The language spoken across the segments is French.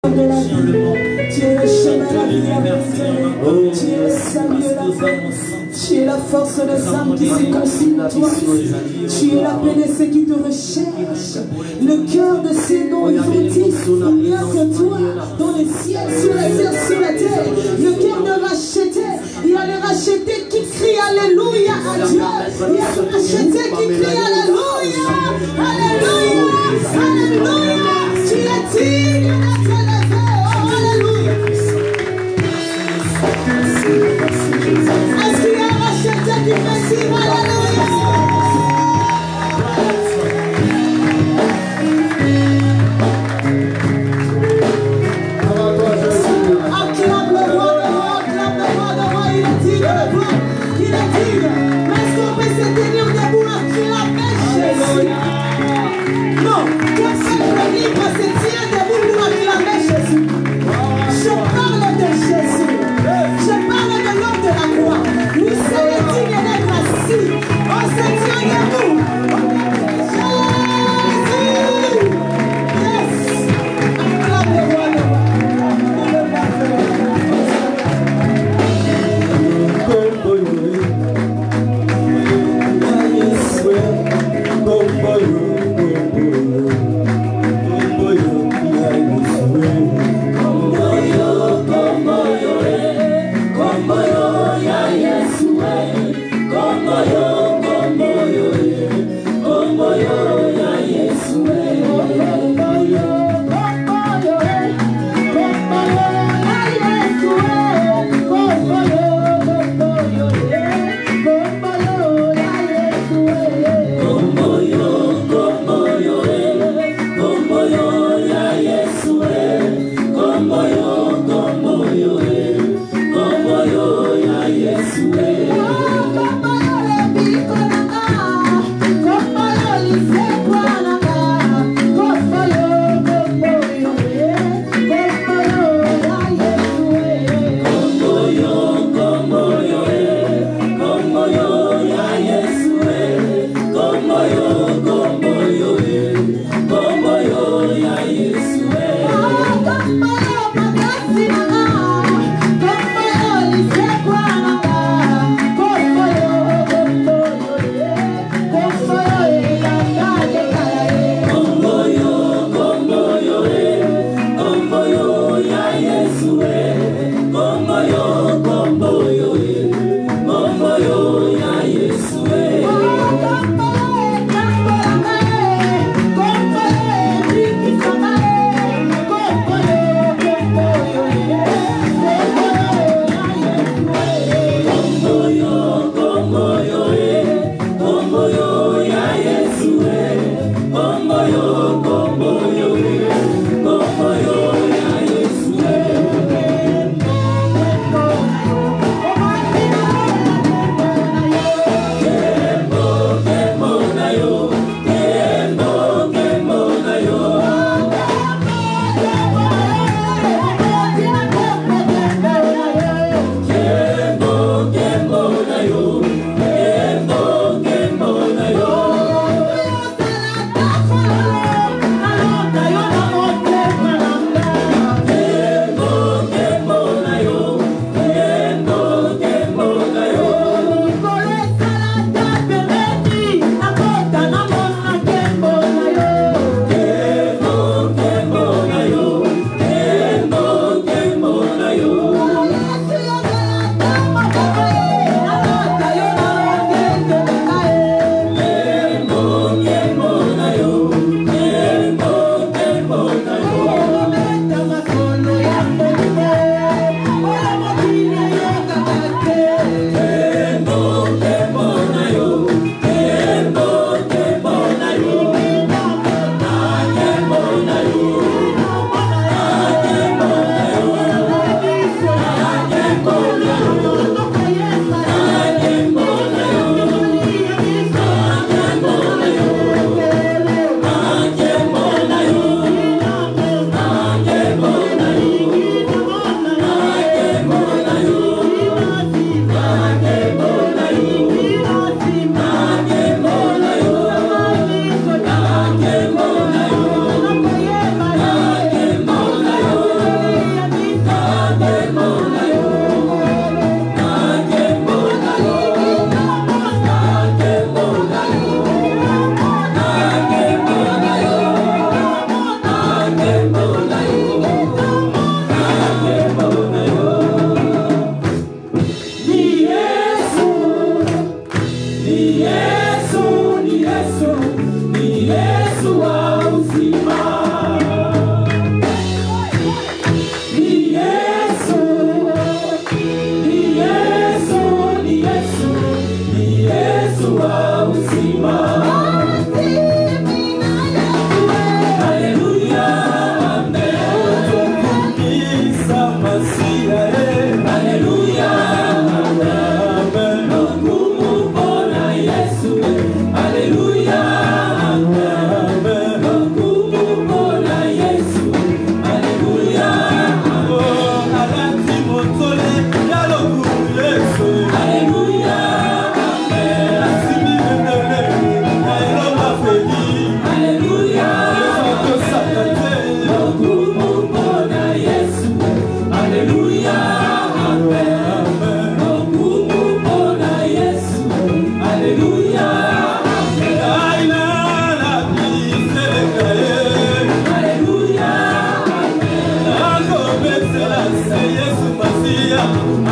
de la vie. Tu es le chemin, la vie, la vérité. Tu es le salut et la paix. Tu es la force des âmes qui se consument en toi. Tu es la paix de ceux qui te recherchent. Le cœur de ces noms, ils ont dit, il n'y a que toi, dans les ciels, sur la terre, sur la terre. Le cœur de racheté, il a les rachetés qui crient Alléluia à Dieu. Il a les rachetés qui crient Alléluia. Alléluia. Alléluia. Tu es digne de te lever. Alléluia. Est-ce qu'il y a un racheté qui fait dire Alléluia?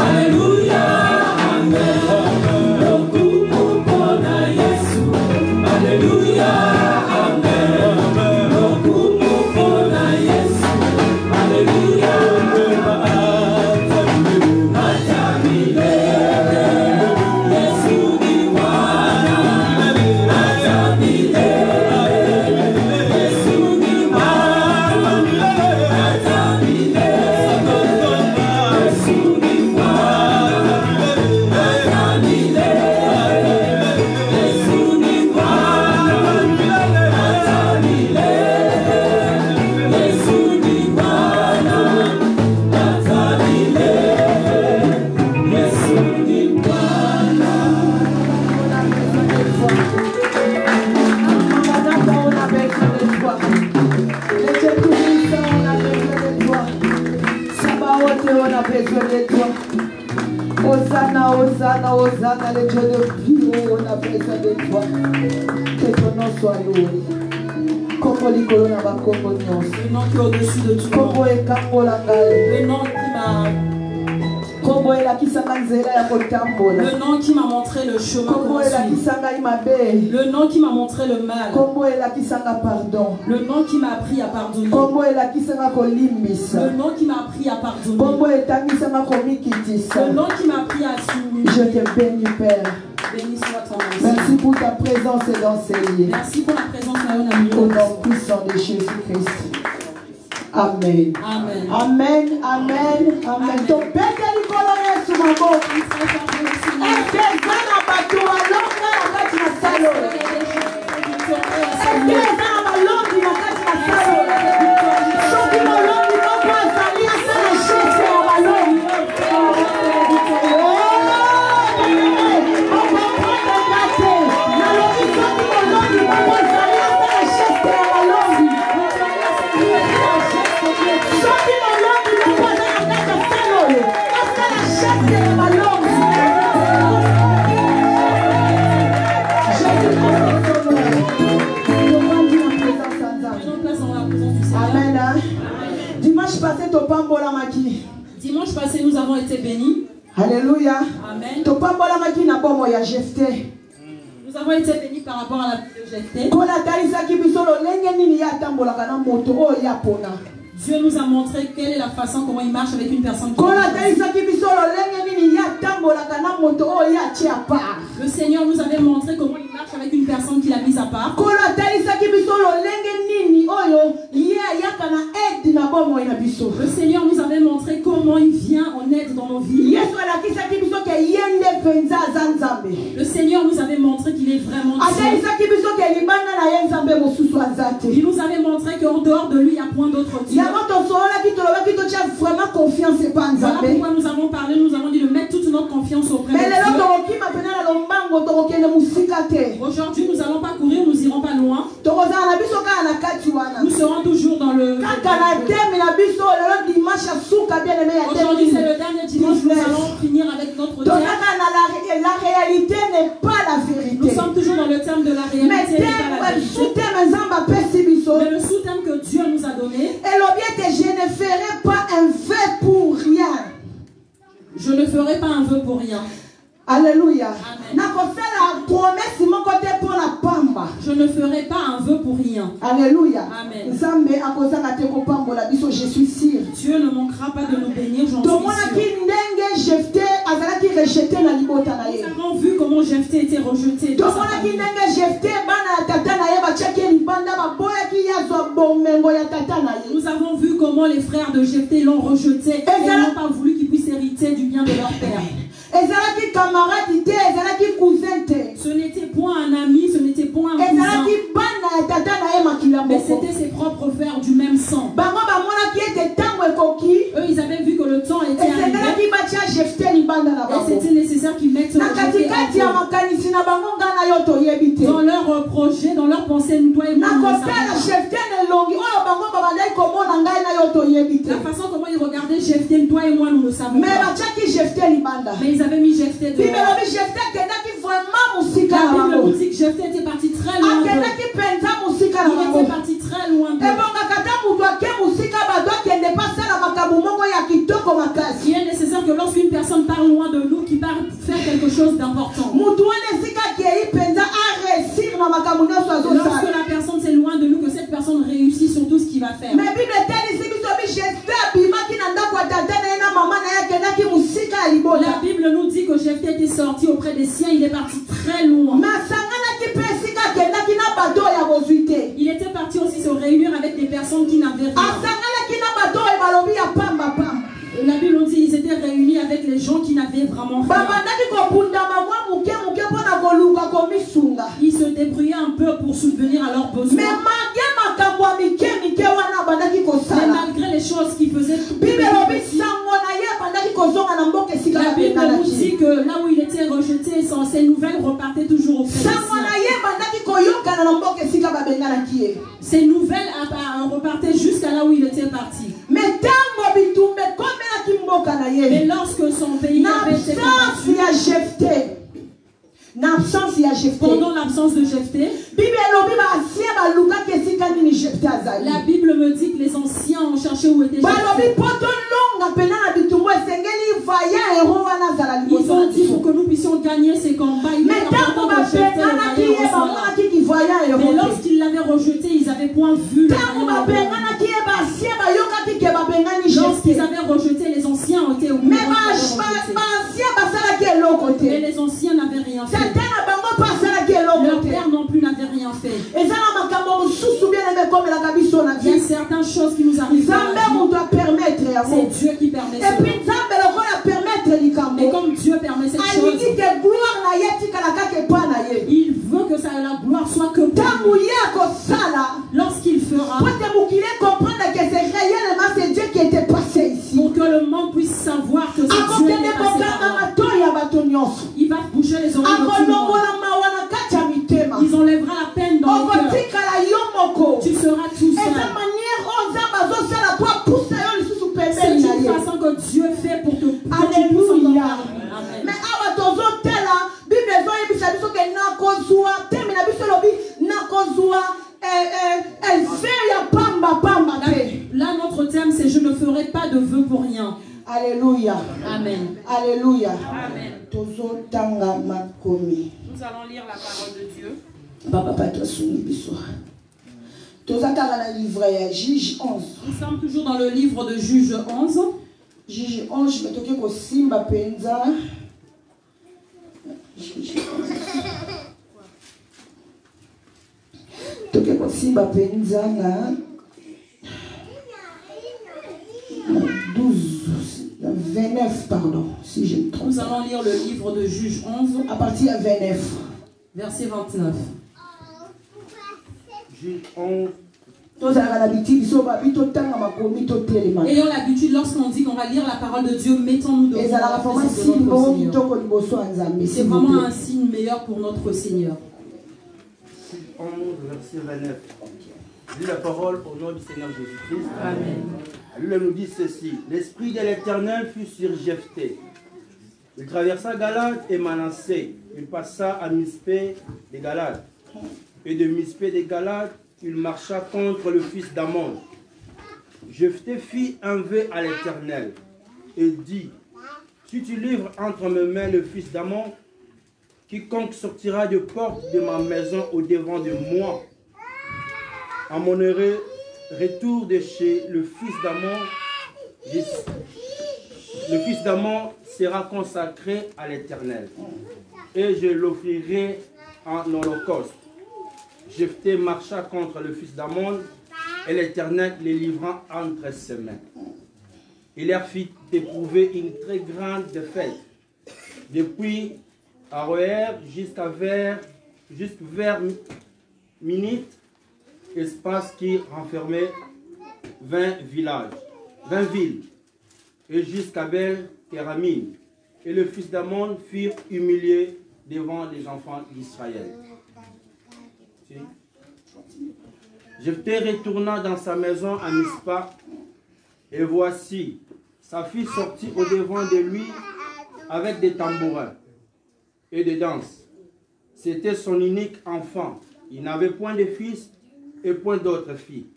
Alléluia, Amen. Lokumu pona Yesu. Alléluia, Amen. Lokumu pona Yesu. Alléluia, Atamile. Yesu ni Bwana. Atamile. Yesu ni Bwana. Atamile. Yesu ni Bwana. Atamile. Yesu ni Bwana. Atamile. Yesu ni Bwana. Atamile. Yesu ni Bwana. On a besoin de toi. Les dieux tout-puissants, on a besoin de toi. Sabaoth, on a besoin de toi. Hosanna, Hosanna, Hosanna, les dieux de Dieu, on a besoin de toi. Que ton nom soit loué. Kombo likolo na bakombo nyonso. Le nom qui est au-dessus de tout. Kombo ekambola ngai. Le nom qui m'a... Kombo elakisanga nzela ya kotambola. Le nom qui m'a montré le chemin. Kombo elakisanga imabe. Le nom qui m'a montré le mal. Kombo elakisanga pardon. Le nom qui m'a appris à pardonner. Kombo elakisanga kolimbisa. Le nom qui m'a appris à pardonner. Kombo etangisanga komikitisa. Le nom qui m'a appris à assumer. Je te bénis, Père. Béni soit ton nom. Merci pour ta présence dans ces lieux. Merci pour la présence de la au nom puissant de Jésus-Christ. Amen. Amen. Amen. Amen. Amen. Ton père qui est sur ma boque. Et que Zana Batua, l'homme dans la carte de Salo. Et que Zana Balon qui m'a carte de Salo. Chopi Malon qui m'a pas sali à sa chute à Balon. On va prendre la carte. La logique qui Malon qui m'a pas sali à sa chute à Balon. Chopi Malon qui m'a pas sali à sa Salo. À sa chute à Balon. Amen. Dimanche passé, Topambola Maki. Dimanche passé, nous avons été bénis. Alléluia. Amen. Topambola Maki n'a pas moyen Jephthé. Nous avons été bénis par rapport à la vie de Jephthé. Dieu nous a montré quelle est la façon comment il marche avec une personne qui le Seigneur nous avait montré comment il marche avec une personne qu'il a mise à part. Le Seigneur nous avait montré comment il vient en aide dans nos vies. Le Seigneur nous avait montré qu'il est vraiment Dieu. Il nous avait montré qu'en dehors de lui, il n'y a point d'autre Dieu. Voilà pourquoi nous avons parlé, nous avons dit de mettre toute notre confiance auprès de Dieu. Aujourd'hui, nous n'allons pas courir, nous n'irons pas loin. Nous serons toujours dans le... Aujourd'hui, c'est le dernier dimanche, nous allons finir avec notre terme. La réalité n'est pas la vérité. Nous sommes toujours dans le terme de la réalité. Mais le sous-terme que Dieu nous a donné. Je ne ferai pas un vœu pour rien. Je ne ferai pas un vœu pour rien. Alléluia. Je ne ferai pas un vœu pour rien. Alléluia. Amen. Je suis sûr. Dieu ne manquera pas de nous bénir, j'en suis sûr. Nous avons vu comment Jephthé était rejeté. Nous avons vu comment les frères de Jephthé l'ont rejeté et n'ont pas voulu qu'ils puissent hériter du bien de leur père. Ce n'était point un ami, ce n'était point un cousin, mais c'était ses propres frères du même sang. Eux, ils avaient vu que le temps était arrivé et c'était nécessaire qu'ils mettent Jephthé dans leur projet, dans leur pensée. Nous toi et moi, nous la façon comment ils regardaient Jephthé, toi et moi, nous ne savons pas. Mais ils avaient mis Jephthé dehors. La Bible nous dit que Jephthé était parti très loin d'eux. Il était parti très loin d'eux. chose d'important. Lorsque la personne s'éloigne de nous, que cette personne réussit sur tout ce qu'il va faire. La Bible nous dit que Jephthé était sorti auprès des siens, il est parti très loin. Il était parti aussi se réunir avec des personnes qui n'avaient rien. La Bible nous dit qu'ils étaient réunis avec les gens qui n'avaient vraiment rien. Ils se débrouillaient un peu pour subvenir à leurs besoins. Mais malgré les choses qu'ils faisaient, la Bible nous dit que là où il était rejeté, ses nouvelles repartaient toujours auprès des siens. Ces nouvelles repartaient jusqu'à là où il était parti. Mais lorsque son pays avait été combattu, pendant l'absence de Jephthé, la Bible me dit que les anciens ont cherché où était Jephthé. Ils ont dit pour que nous puissions gagner ces combats, il est important de Jephthé, mais lorsqu'ils l'avaient rejeté, ils n'avaient point vu le lorsqu'ils avaient rejeté, les anciens ont été oubliés. Mais les anciens n'avaient rien fait. Leur père non plus n'avait rien fait. Il y a certaines choses qui nous arrivent. C'est Dieu qui permet ça. Et comme Dieu permet cette chose, il veut que la gloire soit que pour lui. Lorsqu'il fera, pour que le monde puisse savoir que c'est Dieu qui est passé par là. Il va bouger les oreilles de tout le monde. Ils enlèveront la peine dans le cœur. Tu seras tout seul. C'est une façon que Dieu fait pour te Alléluia. Mais là, notre thème, c'est je ne ferai pas de vœux pour rien. Alléluia. Amen. Alléluia. Amen. Nous allons lire la parole de Dieu. Juge 11. Nous sommes toujours dans le livre de Juge 11. Juge 11, je me toque au Simba Penza. Toque au Simba Penza na 29, pardon, si je me trompe. Nous allons lire le livre de Juge 11. À partir de 29. Verset 29. Juge 11. Ayons l'habitude, lorsqu'on dit qu'on va lire la parole de Dieu, mettons-nous devant la présence de notre Seigneur. C'est vraiment un signe meilleur pour notre Seigneur. Juge 11, verset 29. Lis la parole au nom du Seigneur Jésus-Christ. Amen. Elle nous dit ceci. L'Esprit de l'Éternel fut sur Jephthé. Il traversa Galade et Manassé. Il passa à Mispé de Galade. Et de Mispé de Galade, il marcha contre le fils d'Ammon. Jephthé fit un vœu à l'Éternel et dit, si tu livres entre mes mains le fils d'Ammon, quiconque sortira de porte de ma maison au devant de moi, à mon retour de chez le fils d'Ammon sera consacré à l'Éternel, et je l'offrirai en holocauste. Jephthé marcha contre le fils d'Ammon, et l'Éternel les livra entre ses mains. Il leur fit éprouver une très grande défaite, depuis Aroër jusqu'à vers Minit, espace qui renfermait 20 villes, et jusqu'à Bel-Kéramim. Et le fils d'Ammon fut humilié devant les enfants d'Israël. Jephthé retourna dans sa maison à Mispa, et voici, sa fille sortit au devant de lui avec des tambourins et des danses. C'était son unique enfant. Il n'avait point de fils et point d'autres filles.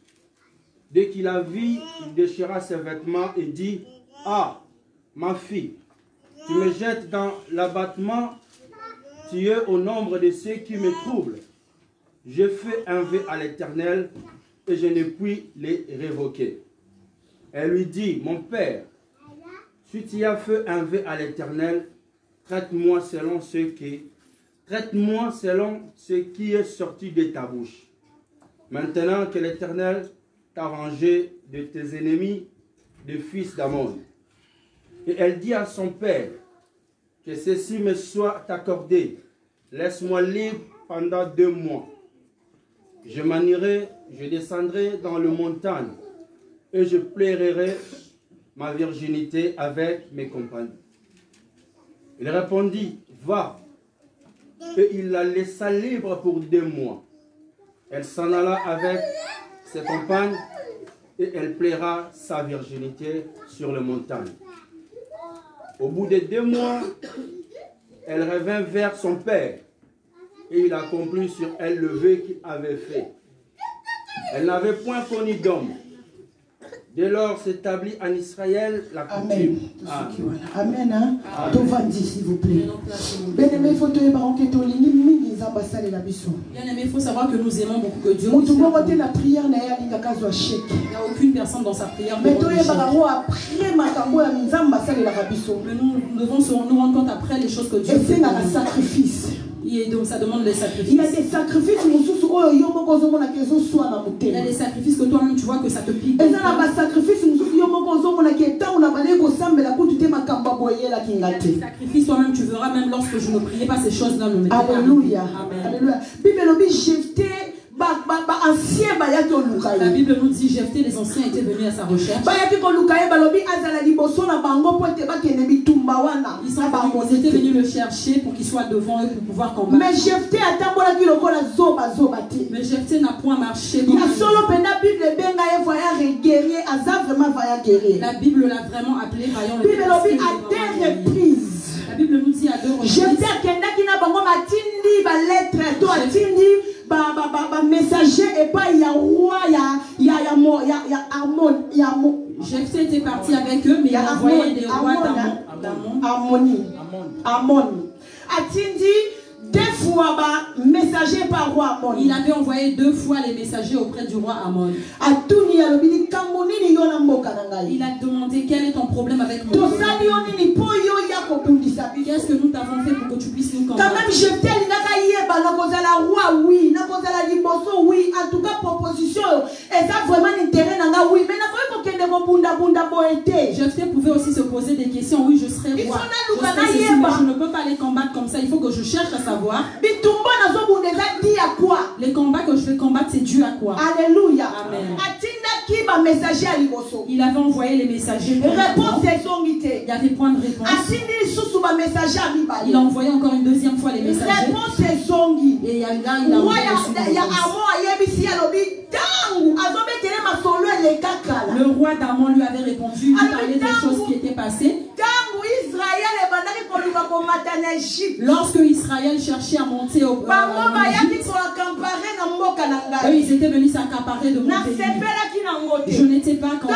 Dès qu'il la vit, il déchira ses vêtements et dit, « Ah, ma fille, tu me jettes dans l'abattement tu es au nombre de ceux qui me troublent. Je fais un vœu à l'Éternel et je ne puis les révoquer. Elle lui dit, mon père, si tu as fait un vœu à l'Éternel, traite-moi selon ce qui est sorti de ta bouche. Maintenant que l'Éternel t'a vengé de tes ennemis, des fils d'Amon. Et elle dit à son père, que ceci me soit accordé. Laisse-moi libre pendant 2 mois. Je m'en irai, je descendrai dans les montagnes et je plairai ma virginité avec mes compagnons. Il répondit, va. Et il la laissa libre pour 2 mois. Elle s'en alla avec ses compagnes et elle plaira sa virginité sur les montagnes. Au bout de 2 mois, elle revint vers son père et il accomplit sur elle le vœu qu'il avait fait. Elle n'avait point connu d'homme. Dès lors s'établit en Israël la coutume. Amen. Amen. Tovandi, s'il vous plaît. Bien-aimé, il faut te Bien-aimé, il faut savoir que nous aimons beaucoup que Dieu. Il n'y a aucune personne dans sa prière. Mais nous devons nous rendre compte après les choses que Dieu fait. Et donc ça demande des sacrifices. Il y a des sacrifices Il y a des sacrifices que toi-même tu vois que ça te pique. Il y a des sacrifices toi-même tu verras même lorsque je ne priais pas ces choses-là. Alléluia. Amen. La Bible nous dit Jephthé, les anciens étaient venus à sa recherche. Ils étaient venus le chercher pour qu'il soit devant eux pour pouvoir combattre. Mais Jephthé n'a point marché. La Bible l'a vraiment appelé vaillant. La Bible nous dit à 2 reprises. Messager et pas il y a roi, il y a Jephthé était parti avec eux, mais il a envoyé des rois d'Amon. Atindi 2 fois messager par roi Amon. Il avait envoyé 2 fois les messagers auprès du roi Amon. Il a demandé quel est ton problème avec mon peuple. Qu'est-ce que nous t'avons fait pour que tu puisses nous combattre? Quand même, je t'ai dit oui, en tout cas proposition, et ça vraiment intérêt oui, mais Jephthé pouvait aussi se poser des questions. Oui, je serai roi. Je ne peux pas les combattre comme ça. Il faut que je cherche à savoir. Les combats que je vais combattre, c'est dû à quoi? Alléluia. Amen. Il avait envoyé les messagers. Il n'y avait point de réponse. Il a envoyé encore une 2e fois les messagers. Et là, il a envoyé le roi d'Amon lui avait répondu, il parlait des choses qui étaient passées. Lorsque Israël cherchait à monter au Égypte, eux, ils étaient venus s'accaparer de mon pays. Je n'étais pas content.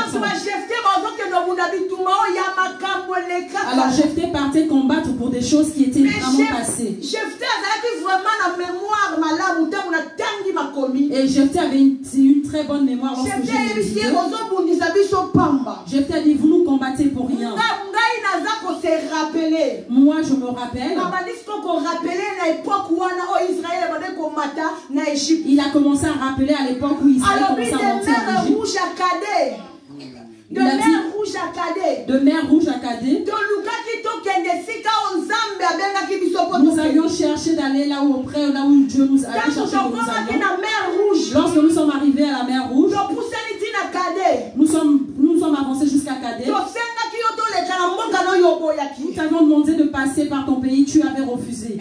Alors Jephthé partait combattre pour des choses qui étaient vraiment passées. Et Jephthé avait une très bonne mémoire lorsque j'ai dit. Jephthé a dit, vous nous combattez pour rien. Moi, je me rappelle. Il a commencé à rappeler à l'époque où Israël commençait à monter en Égypte. De mer rouge à Cadet. Nous avions cherché d'aller là où Dieu nous a cherché que nous allions. Lorsque nous sommes arrivés à la mer rouge, nous sommes avancés jusqu'à Cadet. Nous t'avions demandé de passer par ton pays, tu avais refusé.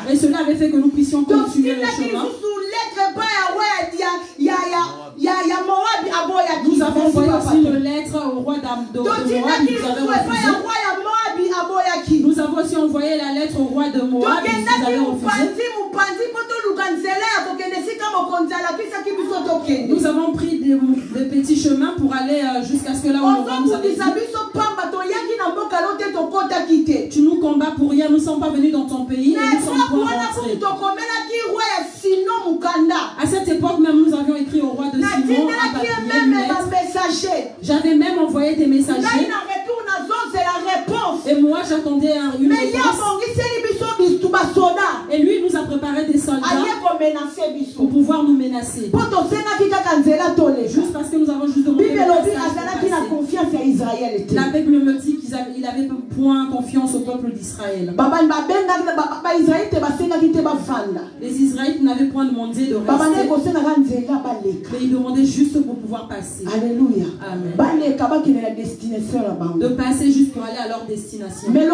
Et cela avait fait que nous puissions continuer le chemin. Nous avons envoyé aussi une lettre au roi de Moab, il nous avait refusé. Nous avons aussi envoyé la lettre au roi de Moab, il nous avait refusé. Nous avons pris des petits chemins pour aller jusqu'à ce que là où le roi nous avait dit. Tu nous combat pour rien, nous ne sommes pas venus dans ton pays et nous sommes pas rentrés. À cette époque même, nous avions écrit au roi de Simon un papier, une lettre. J'avais même envoyé des messagers. Et moi, j'attendais une réponse. Et lui, il nous a préparé des soldats pour pouvoir nous menacer. Juste parce que nous avons juste demandé le passage. La Bible me dit qu'il n'avait point confiance au peuple d'Israël. Les Israélites n'avaient point demandé de rester, mais ils demandaient juste pour pouvoir passer. Alléluia. Amen. De De passer juste pour aller à leur destination. mais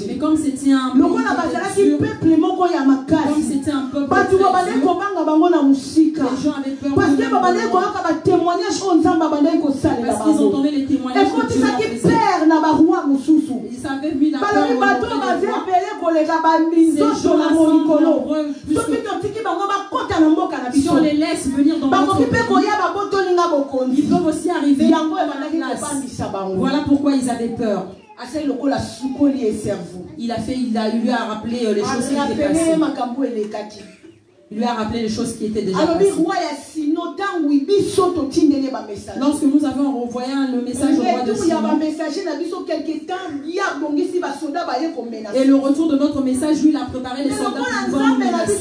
Mais comme c'était un pays qui était dur, comme c'était un peuple très dur, les gens avaient peur parce qu'ils entendaient les témoignages que Dieu leur faisait. Ils avaient mis la peur au nom de ces gens-là sont nombreux. Si on les laisse venir dans notre pays, ils peuvent aussi arriver à la place. Voilà pourquoi ils avaient peur. Il lui a rappelé les choses qui étaient passées. Il lui a rappelé les choses qui étaient déjà passées. Lorsque nous avons envoyé le message au roi de Simon, et le retour de notre message, lui, il a préparé les soldats pour pouvoir nous menacer.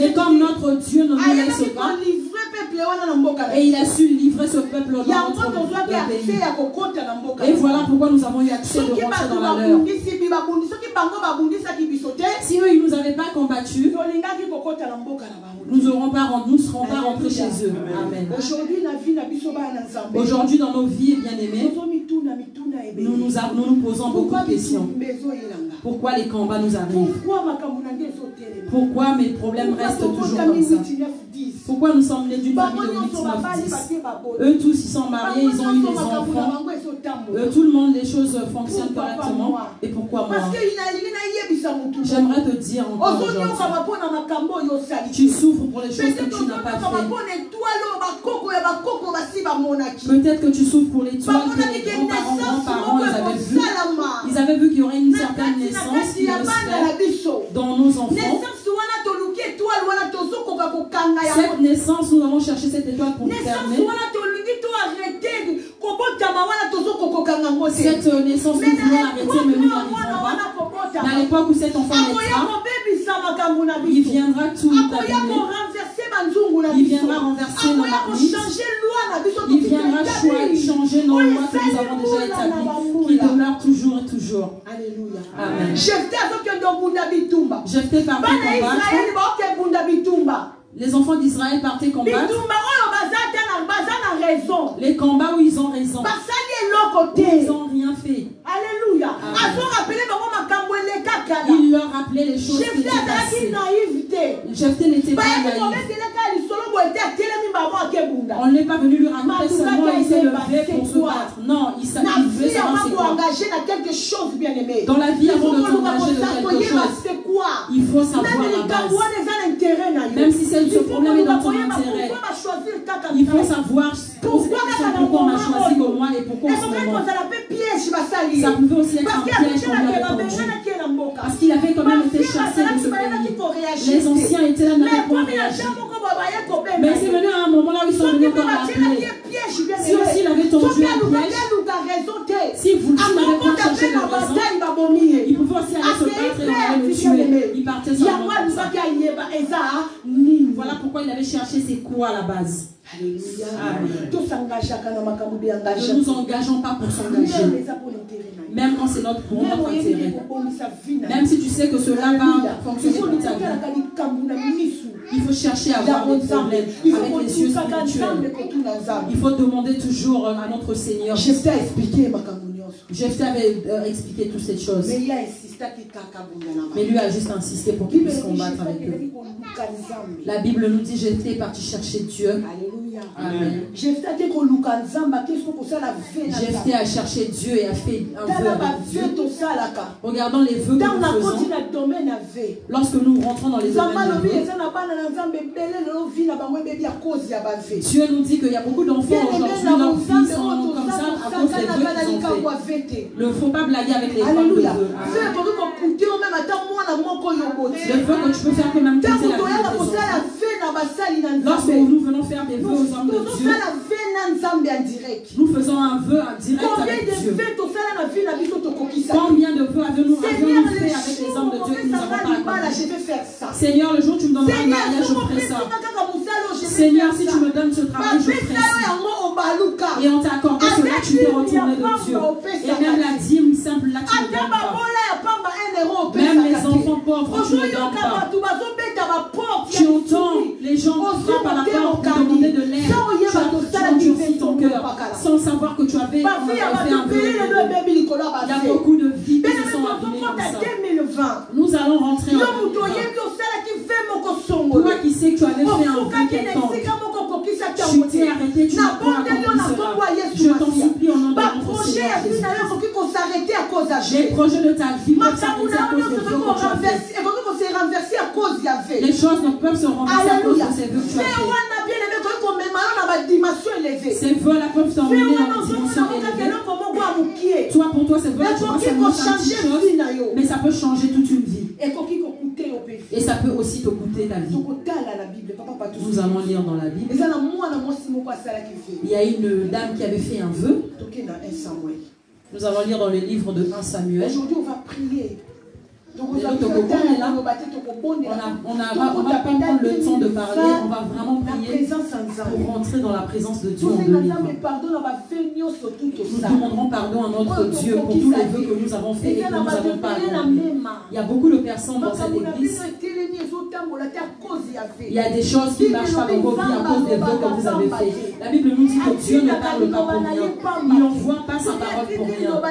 Mais comme notre Dieu ne nous laisse pas, et il a su livrer ce peuple dans notre pays. Et voilà pourquoi nous avons eu accès de rentrer dans la leur. Si eux, ils ne nous avaient pas combattus, nous ne serons pas rentrés chez eux. Amen. Aujourd'hui, dans nos vies, bien-aimés, nous nous posons beaucoup de questions. Pourquoi les combats nous arrivent? Pourquoi mes problèmes restent toujours comme ça? Pourquoi nous sommes nés d'une famille de 8, 9, 10? Eux tous, ils sont mariés, ils ont eu des enfants. Tout le monde, les choses fonctionnent correctement. Et pourquoi moi? J'aimerais te dire encore aujourd'hui, tu souffres pour les choses que tu n'as pas fait. Peut-être que tu souffres pour l'étoile que les grands-parents ils avaient vu qu'il y aurait une certaine naissance qui resterait dans nos enfants. Cette naissance, nous avons cherché cette étoile pour fermer. Cette naissance, nous voulons arrêter, mais nous n'arrivons pas. Mais à l'époque où cet enfant naîtra, il viendra tout abîmer. Il viendra renverser nos marmites. Il viendra changer nos lois que nous avons déjà établies, qui demeurent toujours et toujours. Alléluia. Amen. Jephthé partait combattre. Les enfants d'Israël partaient combattre. Les combats où ils ont raison. Ils n'ont rien fait. Alléluia. Il leur rappelait les choses qui étaient passées. Jephthé n'était pas naïf. On n'est pas venu lui raconter seulement il s'est levé pour se battre. Non, il voulait savoir c'est quoi. Dans la vie, avant de t'engager de quelque chose, il faut savoir la base. Même si ce problème est dans ton intérêt, il faut savoir pourquoi on m'a choisi comme moi et pourquoi en ce moment. Ça pouvait aussi être un piège qu'on lui avait tendu. Parce qu'il avait quand même été chassé de ce pays. Les anciens étaient là, n'avaient pas réagi. Mais c'est venu à un moment là où ils sont venus pour l'appeler. Si aussi il avait tendu un piège, si vous n'avez pas cherché de raison, il pouvait aussi aller se battre et on allait le tuer. Il partait sans comme ça. Voilà pourquoi il avait cherché c'est quoi à la base. Alléluia. Amen. Ne nous engageons pas pour s'engager. Même quand c'est pour notre intérêt. Même si tu sais que cela va fonctionner pour ta vie. Il faut chercher à avoir des problèmes avec les yeux spirituels. Il faut demander toujours à notre Seigneur. Jephthé avait expliqué toutes ces choses. Mais lui a juste insisté pour qu'il puisse combattre avec eux. La Bible nous dit Jephthé est parti chercher Dieu. Alléluia. Amen. Jephthé a cherché Dieu et a fait un vœu avec Dieu. Regardons les vœux que nous faisons. Lorsque nous rentrons dans les domaines de vœux, Dieu nous dit qu'il y a beaucoup d'enfants aujourd'hui, leur vie sont comme ça à cause des vœux qu'ils ont fait. Ne faut pas blaguer avec les femmes de Alléluia. vœux. Le vœu que tu peux faire peut même quitter la vie de tes enfants. Lorsque nous venons faire des vœux aux hommes de Dieu, nous faisons un vœu en direct avec Dieu. Combien de vœux avons-nous fait avec les hommes de Dieu que nous n'avons pas accomplis? Seigneur, le jour où tu me donneras un mariage, je ferai ça. Seigneur, si tu me donnes ce travail, je ferai ça. Et on t'a accordé cela, tu t'es retourné de Dieu. Et même la dîme simple, là, tu ne donnes pas. Même les enfants pauvres, tu ne donnes pas. Tu entends les gens frappent à la porte pour demander de l'aide. Tu as endurci ton cœur sans savoir que tu avais fait un vœu. Il y a beaucoup de vies qui se sont abîmées comme ça. Nous allons rentrer en 2020. Toi qui sais que tu avais fait un vœu quelconque, tu t'es arrêté, tu n'as pas accompli cela. Je t'en supplie au nom de notre Seigneur Jésus. Les projets de ta vie peuvent s'arrêter à cause des vœux que tu as fait. Les choses ne peuvent se renverser à cause de ces vœux que tu as fait. Ces vœux-là peuvent s'emmener en dimension élevée. Toi, pour toi, ces vœux-là, tu vois seulement une petite chose, mais ça peut changer toute une vie. Et ça peut aussi te coûter ta vie. Nous allons lire dans la Bible. Il y a une dame qui avait fait un vœu. Nous allons lire dans le livre de 1 Samuel. Aujourd'hui, on va prier. On va pas prendre le temps de parler, on va vraiment prier pour rentrer dans la présence de Dieu en 2020. Nous demanderons pardon à notre Dieu pour tous les vœux que nous avons faits et que nous n'avons pas accomplis. Il y a beaucoup de personnes dans cette église. Il y a des choses qui ne marchent pas dans vos vies à cause des vœux que vous avez faits. La Bible nous dit que Dieu ne parle pas pour rien. Il n'envoie pas sa parole pour rien.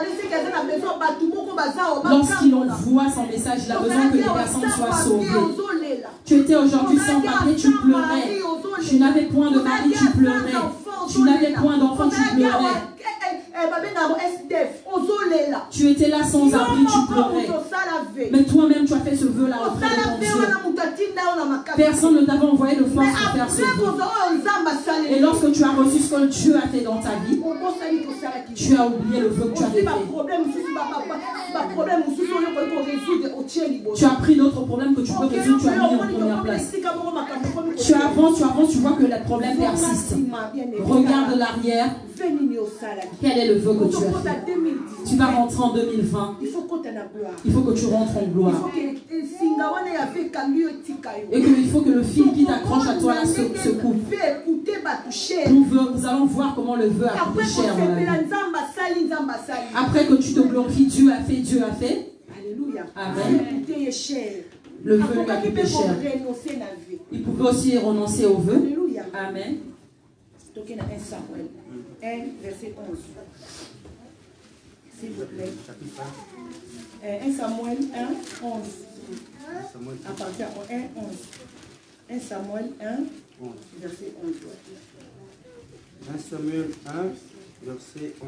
Lorsqu'il envoie son message, il a besoin que les personnes soient sauvées. Tu étais aujourd'hui sans papier, tu pleurais. Tu n'avais point de mari, tu pleurais. Tu n'avais point d'enfant, tu pleurais. Tu étais là sans abri, tu pleurais. Mais toi-même, tu as fait ce vœu-là auprès de ton Dieu. Personne ne t'avait envoyé de force pour faire ce vœu. Et lorsque tu as reçu ce que Dieu a fait dans ta vie, tu as oublié le vœu que tu avais fait. Tu as pris d'autres problèmes que tu peux résoudre, tu as mis en première place. Tu avances, tu vois que les problèmes persistent. Regarde l'arrière. Quel est le vœu que tu as fait? Tu vas rentrer en 2020. Il faut que tu rentres en gloire. Et qu'il faut que le fil qui t'accroche à toi là se coupe. Nous allons voir comment le vœu a coûté cher dans la vie. Après que tu te glorifies, Dieu a fait, Dieu a fait. Alléluia. Amen. Le vœu lui a coûté cher. Il pouvait aussi renoncer au vœu. Amen. 1 Samuel 1, verset 11. S'il vous plaît. 1 Samuel 1, 11. À partir de 1, 11. 1 Samuel 1, verset 11. 1 Samuel 1, verset 11.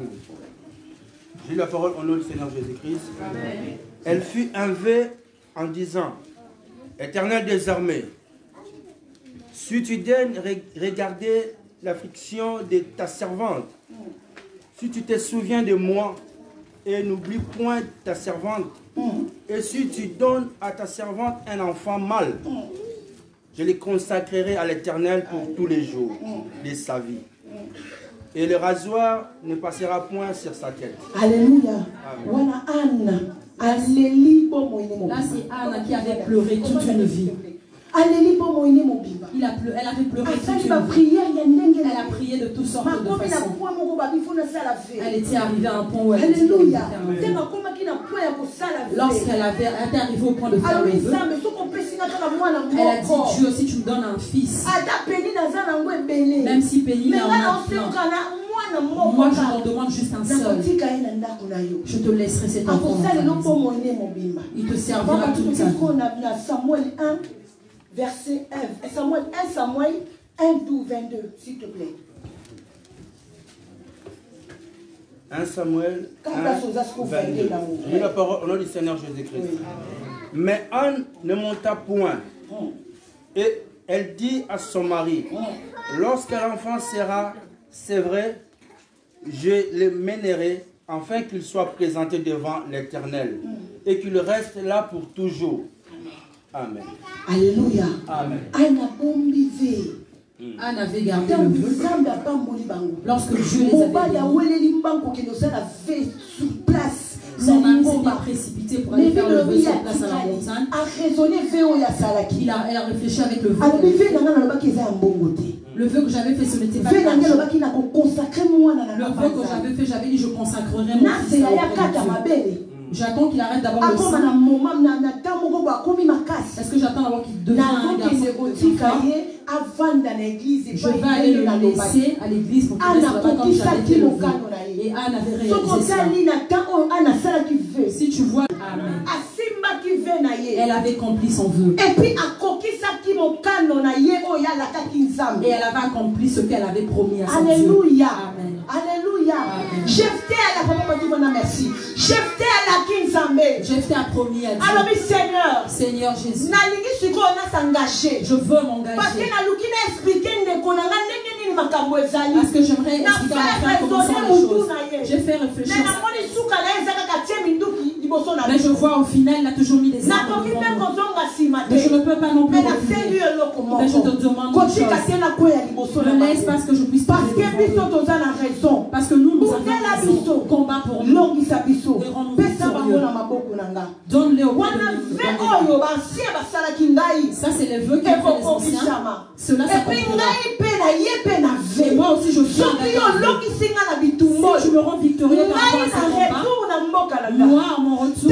J'ai la parole au nom du Seigneur Jésus-Christ. Elle fut enlevée en disant: Éternel des armées, si tu daignes regarder l'affliction de ta servante, si tu te souviens de moi et n'oublie point ta servante, et si tu donnes à ta servante un enfant mâle, je le consacrerai à l'Éternel pour tous les jours de sa vie. Et le rasoir ne passera point sur sa tête. Alléluia. Là, c'est Anna qui avait pleuré toute une vie. Elle avait pleuré toute une vie. Elle a prié de toutes sortes de façons. Elle était arrivée à un point où elle était lorsqu'elle était arrivée au point de faire le vœu, elle a dit: Dieu, si tu me donnes un fils, même si Péli en a plein, moi je t'en demande juste un seul. Je te laisserai cet enfant dans ta maison. Il te servira toute sa vie. Samuel 1, verset 1. Samuel 1, 12, 22, s'il te plaît. 1 Samuel 1, 22. J'ai la parole au nom du Seigneur Jésus-Christ. Mais Anne ne monta point. Et elle dit à son mari: lorsque l'enfant sera, c'est vrai, je le mènerai afin qu'il soit présenté devant l'Éternel et qu'il reste là pour toujours. Amen. Alléluia. Amen. Anne avait gardé le vœu lorsque Dieu les avait bénis. Son âme s'était précipitée pour aller faire le vœu sur place à la montagne. Elle a réfléchi avec le vœu. Le vœu que j'avais fait, ce n'était pas le vœu que j'avais fait, j'avais dit je consacrerai mon fils à Dieu. J'attends qu'il arrête d'abord le sein. Est-ce que j'attends d'abord qu'il devienne un garçon de je vais aller le laisser à l'église pour qu'il reste là-bas comme j'avais fait le vœu. Et Anne avait réalisé ça. Si tu vois, Amen. Elle avait accompli son vœu. Et elle avait accompli ce qu'elle avait promis à son Dieu. Alléluia. Amen. Alléluia. Jephthé a promis à Dieu. Alors, Seigneur, Seigneur Jésus, je veux m'engager. Parce que j'aimerais expliquer à ma frère comment sont les choses. J'ai fait réfléchir. Mais je vois au final, il a toujours mis des armes devant moi. Mais je ne peux pas non plus refuser. Mais je te demande une chose. Ne laisse pas que je puisse parler devant eux. Parce que nous avons raison. Combat pour nous. Rends-nous victorieux. Donne-les au peuple. Ça, c'est les vœux qui ont fait les anciens. Cela s'accomplira. Et moi aussi, je suis engagé. Si tu me rends victorieux par rapport à ce combat, moi, à mon retour,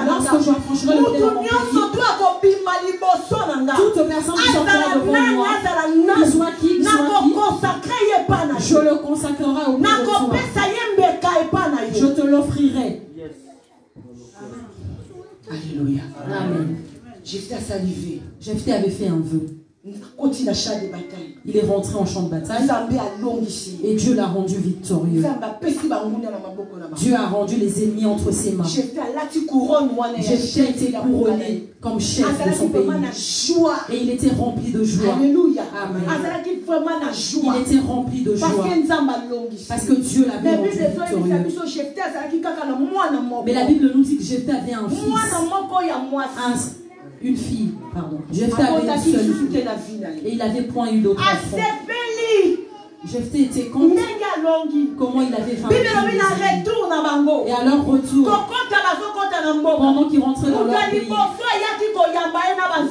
lorsque je franchirai le pied dans mon pays, toute personne qui sortira devant moi, qu'il soit qui, je le consacrerai au bout de toi. Je te l'offrirai. Alléluia. Amen. Jephthé a salivé. Jephthé avait fait un vœu. Il est rentré en champ de bataille et Dieu l'a rendu victorieux. Dieu a rendu les ennemis entre ses mains. Jephthé a été couronné comme chef de son pays. Et il était rempli de joie. Amen. Il était rempli de joie. Parce que Dieu l'avait rendu victorieux. Mais la Bible nous dit que Jephthé avait un fils. Une fille, pardon. Jephthé avait une seule fille. Et il n'avait point eu d'autre enfant. Jephthé était content comment il avait fait. Et à leur retour, pendant qu'ils rentraient dans leur pays,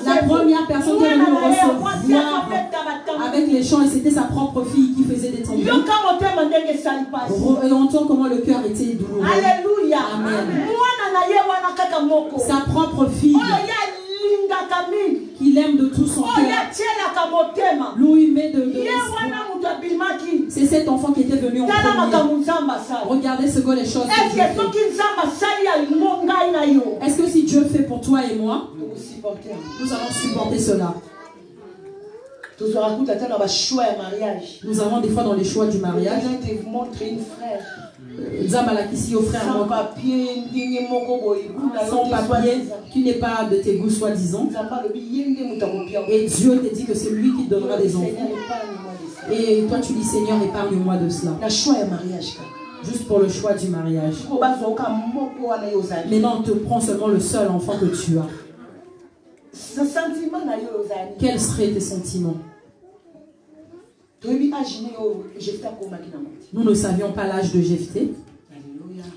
la première personne qui est venue le recevoir avec les chants, et c'était sa propre fille qui faisait des tambours. Et on entend comment le cœur était douloureux. Alléluia. Amen. Sa propre fille qu'il aime de tout son cœur, lui met de c'est cet enfant qui était venu en premier. Regardez ce que les choses que Dieu fait. Est-ce que si Dieu fait pour toi et moi, nous allons supporter cela? Nous avons des fois dans les choix du mariage, Zamalakisi au frère sans papier, qui n'est pas de tes goûts soi-disant. Et Dieu te dit que c'est lui qui te donnera des enfants. Et toi tu dis Seigneur, épargne-moi de cela. Juste pour le choix du mariage. Mais non, te prends seulement le seul enfant que tu as. Quels seraient tes sentiments? Nous ne savions pas l'âge de Jephthé.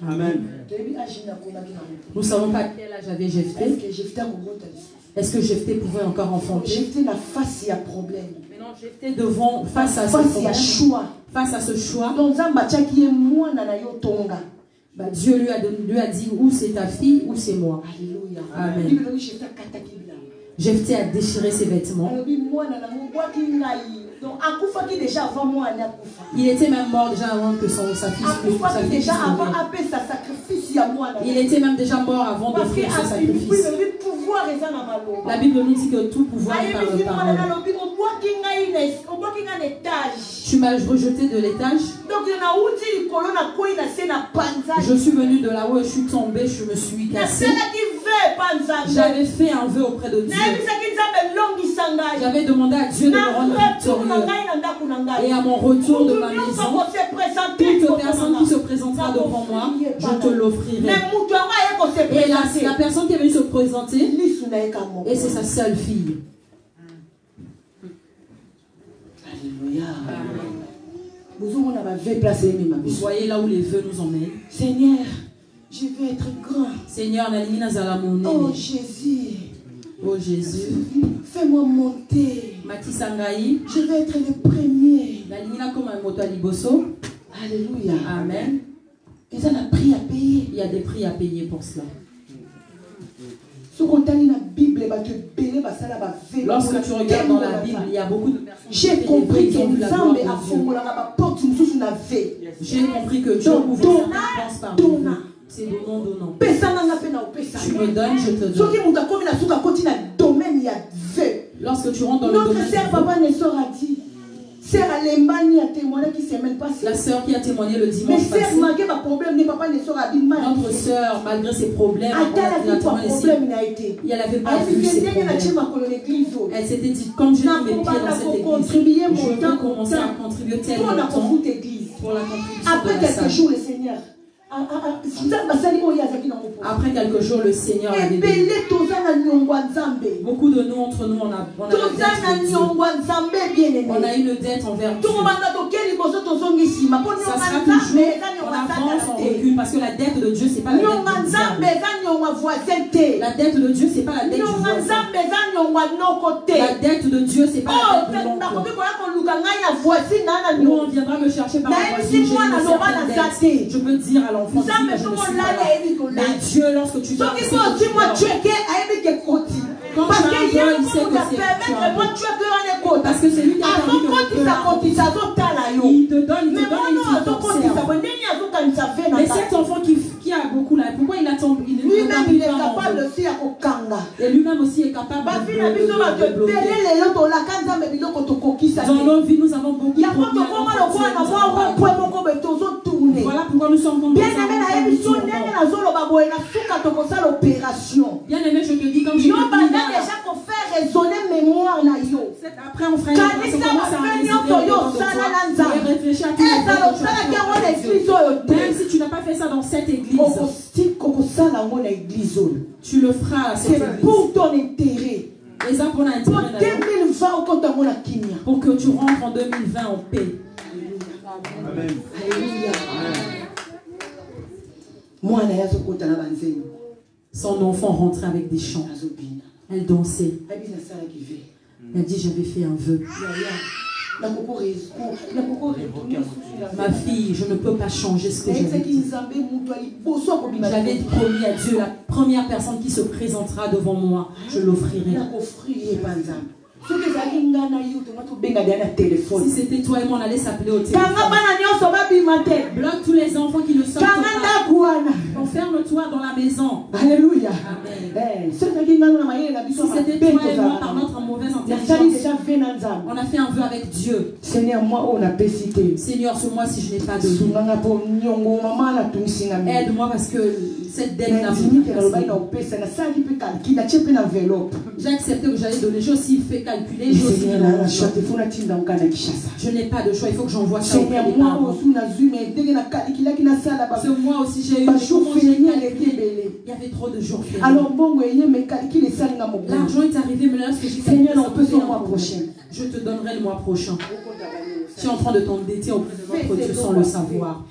Amen. Nous ne savons pas quel âge avait Jephthé. Est-ce que Jephthé pouvait encore enfanter? Maintenant, Jephthé devant, face à ce choix, Dieu lui a dit où c'est ta fille, où c'est moi. Amen. Jephthé a déchiré ses vêtements. Il était même mort déjà avant que sa fille puisse mourir. Il était même déjà mort avant d'offrir ce sacrifice. La Bible nous dit que tout pouvoir est par le parole. Tu m'as rejeté de l'étage. Je suis venu de là où je suis tombé, je me suis cassé. J'avais fait un vœu auprès de Dieu. J'avais demandé à Dieu de me rendre victorieux. Et à mon retour de ma maison, toute personne qui se présentera devant moi, je te l'offrirai. Et la personne qui est venue se présenter, et c'est sa seule fille. Alléluia. Vous voyez là où les vœux nous emmènent. Seigneur, je veux être grand. Seigneur, oh Jésus. Oh Jésus. Fais-moi monter. Je veux être le premier. Alléluia. Amen. Il y a des prix à payer. Il y a des prix à payer pour cela. Lorsque tu regardes dans la Bible, il y a beaucoup de personnes. J'ai compris que J'ai compris que Dieu ouvre certaines portes par nous. C'est donnant. Tu me donnes, je te donne. Lorsque tu rentres dans le domaine, notre sœur Papa Nessor a dit, sœur Alembani a témoigné qui s'est même passée. La sœur qui a témoigné le dimanche passé. Mais sœur malgré ma problème, Papa Nessor a dit mal. Notre sœur, malgré ses problèmes, elle avait pas vu ses problèmes. Elle s'était dit, comme je mets mes pieds dans cette église, je veux commencer à contribuer tellement pour la contribution après de la quelques jours, le Seigneur. Après quelques jours, le Seigneur a dit. Beaucoup de nous, entre nous, on a une dette envers Dieu. Ça sera toujours, on avance, on recule, parce que la dette de Dieu, c'est pas la dette du diable. La dette de Dieu, c'est pas la dette du voisin. La dette de Dieu, c'est pas la dette de l'oncle. Où on viendra me chercher par la voisine, j'ai une certaine dette. Je peux dire à l'enfant, mais Dieu, lorsque tu dois, quand tu as un peu, il sait que c'est parce que c'est lui qui a permis que il te donne et il t'observe. Mais cet enfant qui a beaucoup là, pourquoi il attend? Lui-même il est capable aussi à Kokanga. Et lui-même aussi est capable de bloquer. Dans nos vies, nous avons beaucoup de problèmes. Voilà pourquoi nous sommes comme bien aimé, je te dis comme je te dis déjà qu'on fait résonner mémoire na yo. Après on fera une réfléchir à tout même si tu n'as pas fait ça dans cette église, tu le feras à cette église. C'est pour ton intérêt. Pour que tu rentres en 2020 en paix. Amen. Alléluia. Son enfant rentrait avec des chants. Elle dansait. Elle dit, j'avais fait un vœu. Ma fille, je ne peux pas changer ce que j'avais dit. J'avais promis à Dieu, la première personne qui se présentera devant moi, je l'offrirai. Si c'était toi et moi, on allait s'appeler au téléphone. Bloque tous les enfants qui ne sortent pas. Enferme-toi dans la maison. Alléluia. Amen. Si c'était toi et moi, par notre mauvaise intelligence, on a fait un vœu avec Dieu. Seigneur, moi, on a pécité. Seigneur, ce mois-ci, je n'ai pas de vie. Aide-moi parce que cette dette n'a j'ai accepté que j'allais donner. J'ai aussi fait calculer. Je n'ai pas de choix. Il faut que j'envoie ça auprès des parents. Ce mois aussi, j'ai eu il y avait trop de jours fériés. L'argent est arrivé, mais là, ce que j'ai fait, je te donnerai le mois prochain. Tu es en train de t'endetter auprès de notre Dieu sans le savoir.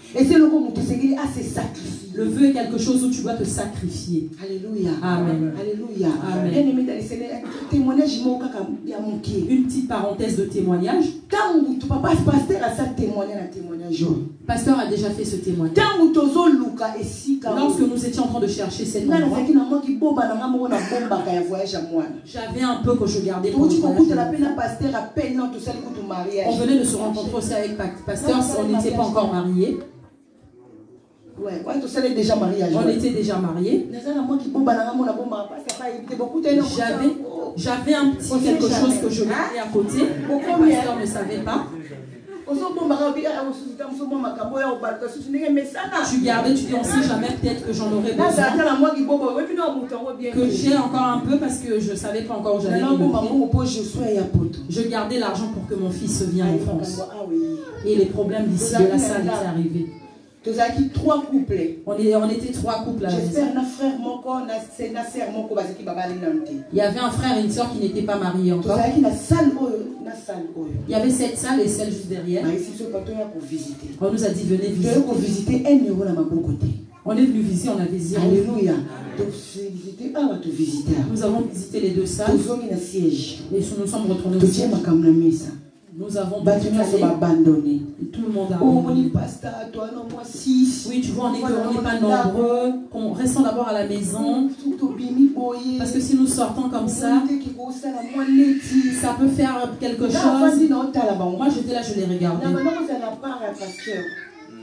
Le vœu est quelque chose où tu dois te sacrifier. Alléluia. Amen. Alléluia. Amen. Une petite parenthèse de témoignage. Pasteur a déjà fait ce témoignage. Lorsque nous étions en train de chercher cet endroit, j'avais un peu que je gardais pour le voyage. On venait de se rencontrer aussi avec Pasteur, on n'était pas encore mariés. On était déjà mariés. J'avais un petit quelque chose que je mettais à côté. Le pasteur ne savait pas. Tu gardais, tu dis, on sait jamais, peut-être que j'en aurais besoin. Que j'ai encore un peu parce que je ne savais pas encore où j'allais. Je gardais l'argent pour que mon fils vienne en France. Et les problèmes d'ici de la salle étaient arrivés. Trois couples. On était 3 couples. J'espère il y avait un frère et une soeur qui n'étaient pas mariés encore. Il y avait cette salle et celle juste derrière. On nous a dit venez visiter. On est venu visiter, on avait zéro. Alléluia. Nous avons visité les 2 salles. Et nous sommes retournés au siège. Nous avons abandonné. Tout le monde a abandonné. Oui, tu vois, on n'est pas nombreux. Restons d'abord à la maison. Parce que si nous sortons comme ça, ça peut faire quelque chose. Moi, j'étais là, je les regardais.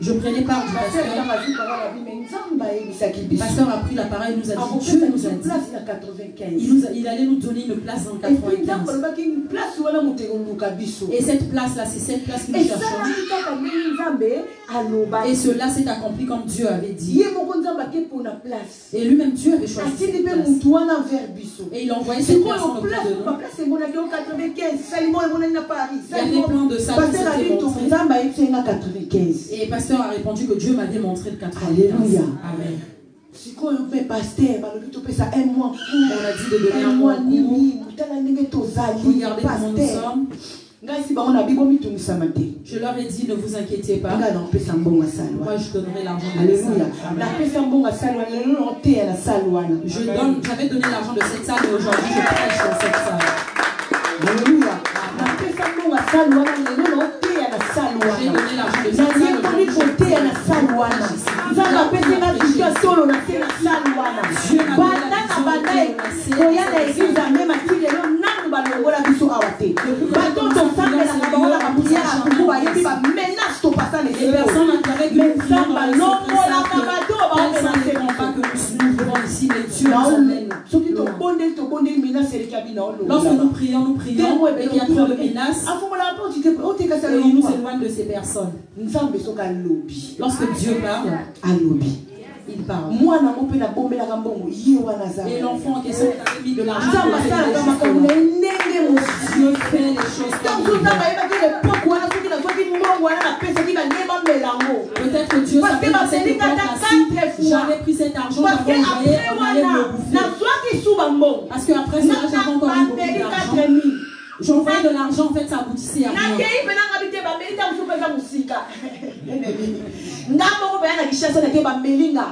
Je prenais part du pasteur. Le pasteur a pris l'appareil, nous a dit, Dieu nous a dit, il allait nous donner une place dans le 95. Et cette place-là, c'est cette place que nous cherchons. Et cela s'est accompli comme Dieu avait dit. Et lui-même, Dieu avait choisi cette place. Et il envoyait cette personne auprès de nous. Il y avait plein de salles qui s'étaient montrées. Et pasteur a répondu que Dieu m'avait montré le 95. Alléluia. Amen. On a dit de donner un mois de regardez comment nous sommes. Je leur ai dit, ne vous inquiétez pas. Moi, je donnerai l'argent de la salle. J'avais donné l'argent de cette salle et aujourd'hui, je prêche dans cette salle. Alléluia. J'ai donné l'argent de cette salle. Lorsque nous prions et qu'il y a trop de menaces, et il nous éloigne de ces personnes. Lorsque Dieu parle, il parle. Et l'enfant en question a mis de l'argent. Dieu fait les choses comme il veut. Peut-être que Dieu savait que cette époque-là, si j'avais pris cet argent, j'avais envoyé, on allait me le bouffer. Parce qu'après cela, j'avais encore eu beaucoup d'argent. J'envoyais de l'argent, en fait, ça aboutissait à rien.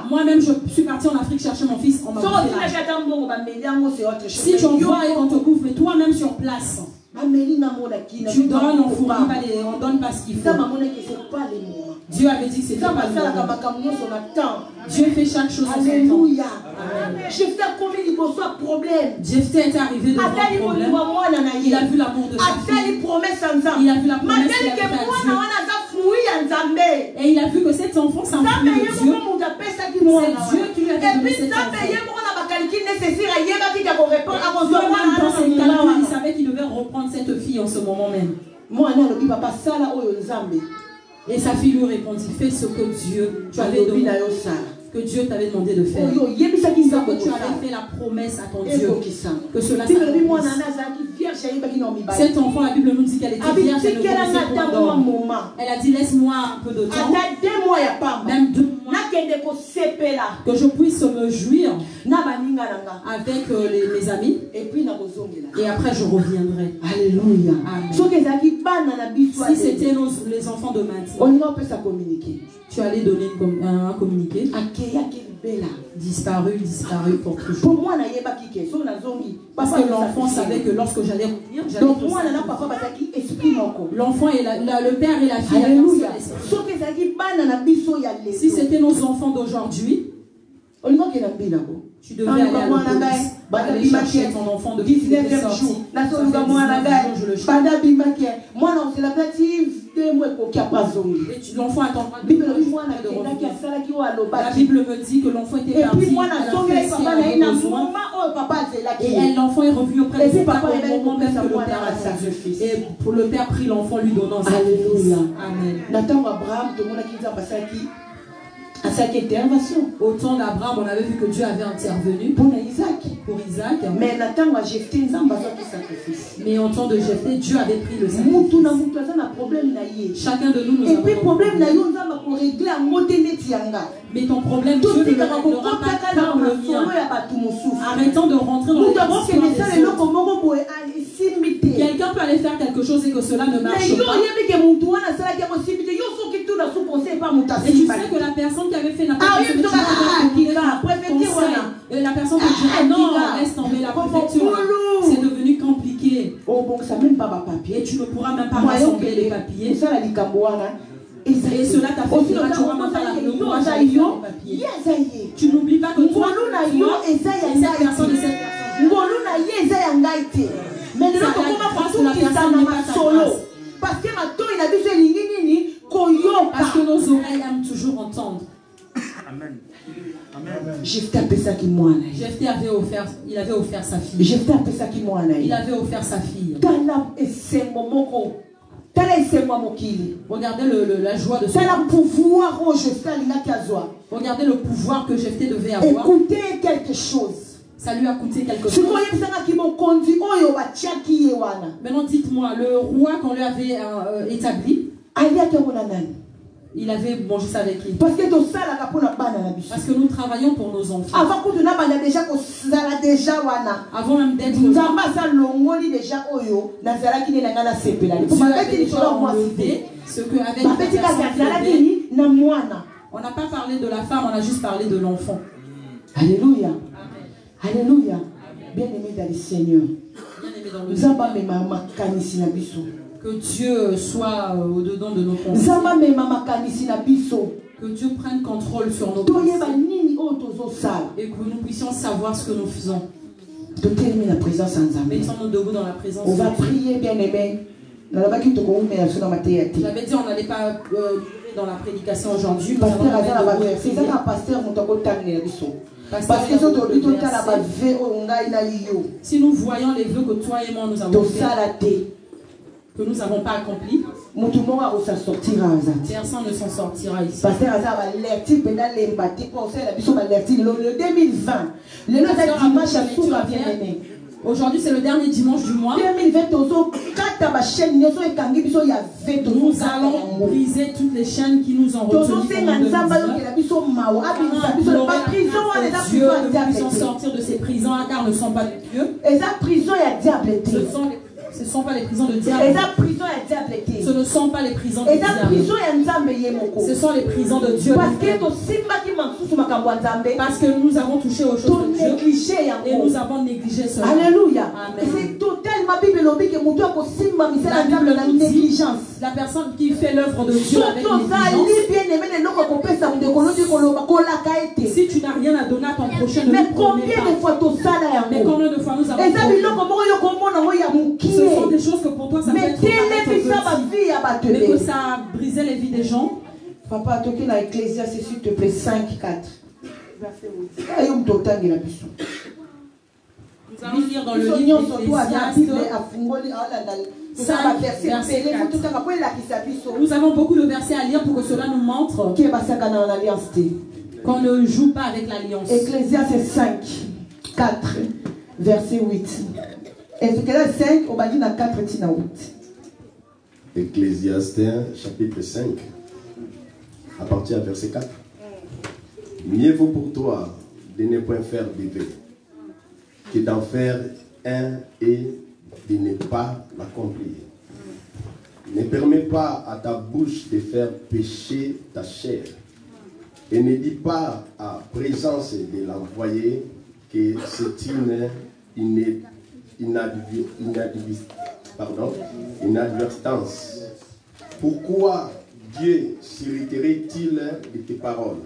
Moi-même, je suis partie en Afrique chercher mon fils. On m'a si tu envoies et qu'on te couvre, mais toi-même sur place, tu donnes, on fournit, on donne pas ce qu'il faut. Dieu avait dit que c'était pas le moment. Dieu fait chaque chose en son temps. Jephthé était arrivé devant le problème. Il a vu l'amour de sa fille. Il a vu la promesse qu'il avait faite à Dieu. Et il a vu que cet enfant s'enfuit de Dieu. C'est Dieu qui lui a donné cet enfant. Dans ses calculs, il savait qu'il devait reprendre cette fille en ce moment même. Et sa fille lui répondit, fais ce que Dieu t'avait donné, que Dieu t'avait demandé de faire. Que tu avais fait la promesse à ton Dieu. Que cela s'accomplisse. Cet enfant, la Bible nous dit qu'elle était vierge, elle ne connaissait pas d'homme. Elle a dit, laisse-moi un peu de temps. Même 2 mois. Que je puisse me jouir avec mes amis. Et après je reviendrai. Alléluia. Amen. Si c'était les enfants de maintenant, tu allais donner un communiqué. Disparu pour toujours. Parce que l'enfant savait que lorsque j'allais revenir, l'enfant et le père et la fille. Alléluia. Si c'était nos enfants d'aujourd'hui, tu devrais aller à la police, aller chercher ton enfant de qui était sorti. Ça fait 19 jours, je le cherche. Et l'enfant attendra de revenir. La Bible me dit que l'enfant était parti. Et l'enfant est revenu auprès de son papa au moment même que le père a attendu. Et pour le père prit l'enfant, lui donnant sa fille. Amen. Au temps d'Abraham, on avait vu que Dieu avait intervenu pour Isaac. Mais en temps de Jephthé, Dieu avait pris le sacrifice. Chacun de nous avons un problème. Mais ton problème, Dieu ne le réglera pas comme le mien. Arrêtons de rentrer dans les histoires. Quelqu'un peut aller faire quelque chose et que cela ne marche pas. Et tu sais que la personne qui avait fait n'importe quoi, la personne qui dirait non, laisse tomber la préfecture. C'est devenu compliqué. Et tu ne pourras même pas rassembler les papiers. Et cela t'a fait que tu n'auras même pas le courage d'aller faire les papiers. Tu n'oublies pas que toi et cette personne et cette personne. Mais de l'autre côté, la personne n'est pas solo. Parce que parce que nos oreilles aiment toujours entendre. Amen. Jephthé avait offert sa fille. Il avait offert sa fille. Regardez la joie de son pouvoir. Regardez le pouvoir que Jephthé devait avoir. Écoutez quelque chose. Ça lui a coûté quelque chose. Maintenant dites-moi, le roi qu'on lui avait établi, il avait mangé ça avec lui. Parce que nous travaillons pour nos enfants. Avant même d'être Dieu avait déjà enlevé ce qu'avec on n'a pas parlé de la femme, on a juste parlé de l'enfant. Alléluia. Alléluia. Bien-aimé dans le Seigneur. Que Dieu soit au-dedans de nos pensées. Que Dieu prenne contrôle sur nos pensées. Et que nous puissions savoir ce que nous faisons. Mettons-nous debout dans la présence de Dieu. On va prier, bien-aimé. J'avais dit on n'allait pas dans la prédication aujourd'hui. Si nous voyons les vœux que toi et moi nous avons fait, que nous n'avons pas accompli, personne ne s'en sortira ici. Aujourd'hui, c'est le dernier dimanche du mois. Nous allons briser toutes les chaînes qui nous ont retenus. Dieu, nous puissions sortir de ces prisons car ne sont pas de Dieu. Ce ne sont pas les prisons de diable. Ce ne sont pas les prisons de diable. Ce sont les prisons de Dieu. Parce que nous avons touché aux choses de Dieu et nous avons négligé cela. Alléluia. C'est totalement la personne qui fait l'œuvre de Dieu avec négligence. Si tu n'as rien à donner à ton prochain, ne nous connais pas. Mais combien de fois nous avons ce sont des choses que pour toi ça peut être petit, mais que ça a brisé les vies des gens. Papa, toquez dans Ecclésiaste, s'il te plaît, 5, 4. Nous allons lire dans le livre d'Ecclésiaste 5, verset 4. Nous avons beaucoup de versets à lire pour que cela nous montre qu'on ne joue pas avec l'alliance. Ecclésiaste 5, 4, verset 8. Ecclésiaste 5, on va dire 4, 8. Ecclésiaste chapitre 5, à partir du verset 4. Mieux vaut pour toi de ne point faire des vœux que d'en faire un et de ne pas l'accomplir. Ne permets pas à ta bouche de faire pécher ta chair et ne dis pas à présence de l'envoyé que c'est une inadvertance. Pourquoi Dieu s'irriterait-il de tes paroles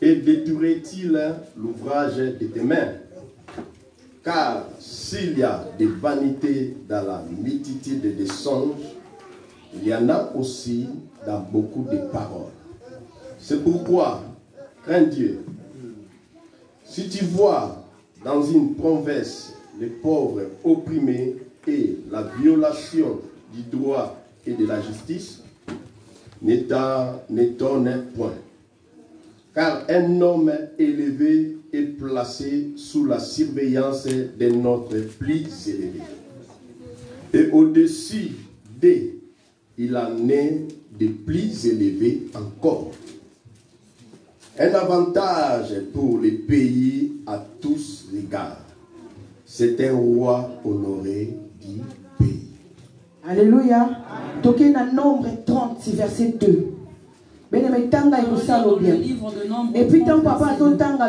et détruirait-il l'ouvrage de tes mains? Car s'il y a des vanités dans la multitude des songes, il y en a aussi dans beaucoup de paroles. C'est pourquoi, crains Dieu. Si tu vois dans une province les pauvres opprimés et la violation du droit et de la justice, n'étonne point. Car un homme élevé est placé sous la surveillance d'un autre plus élevé. Et au-dessus d'eux, il en est de plus élevés encore. Un avantage pour les pays à tous égards. C'est un roi honoré du pays. Alléluia. Toqué dans Nombre 30, verset 2. Et puis ton papa comprendre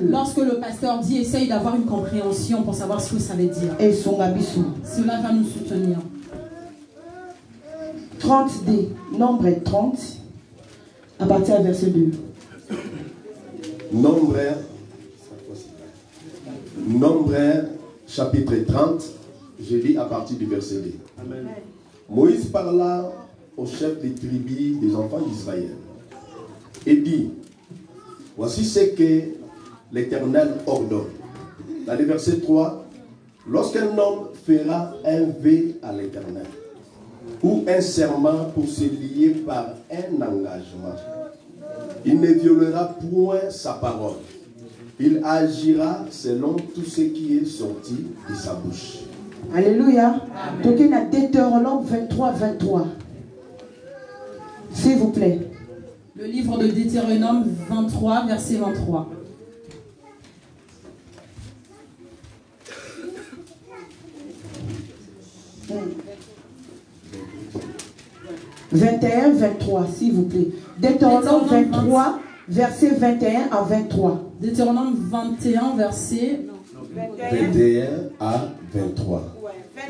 lorsque le pasteur dit essaye d'avoir une compréhension pour savoir ce que ça veut dire. Et cela va nous soutenir. 30D, Nombre 30, à partir du verset 2. Nombre chapitre 30, je lis à partir du verset 2. Amen. Moïse parla au chef des tribus des enfants d'Israël et dit, voici ce que l'Éternel ordonne. Dans le verset 3, lorsqu'un homme fera un vœu à l'Éternel ou un serment pour se lier par un engagement, il ne violera point sa parole. Il agira selon tout ce qui est sorti de sa bouche. Alléluia. Toquez dans Deutéronome 23, 23. S'il vous plaît. Le livre de Deutéronome 23, verset 23. Mmh. 21, 23, s'il vous plaît. Deutéronome 23, verset 21 à 23. Deutéronome 21, verset 21 à 23.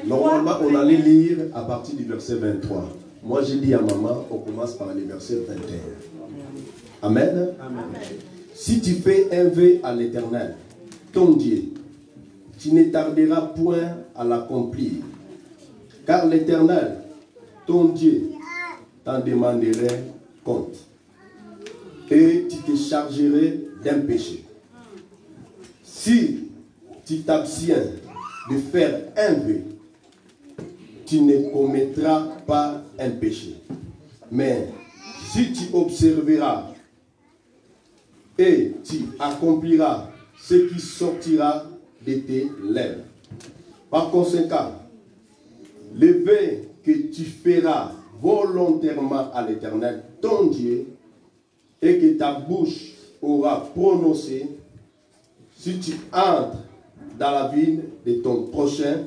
Normalement, on allait lire à partir du verset 23. Moi, j'ai dit à maman, on commence par le verset 21. Amen. Amen. Si tu fais un vœu à l'Éternel, ton Dieu, tu ne tarderas point à l'accomplir. Car l'Éternel, ton Dieu, t'en demanderait compte. Et tu te chargerais d'un péché. Si tu t'abstiens de faire un vœu, tu ne commettras pas un péché. Mais si tu observeras et tu accompliras ce qui sortira de tes lèvres. Par conséquent, le vœu que tu feras volontairement à l'Éternel, ton Dieu, et que ta bouche aura prononcé, si tu entres dans la vie de ton prochain,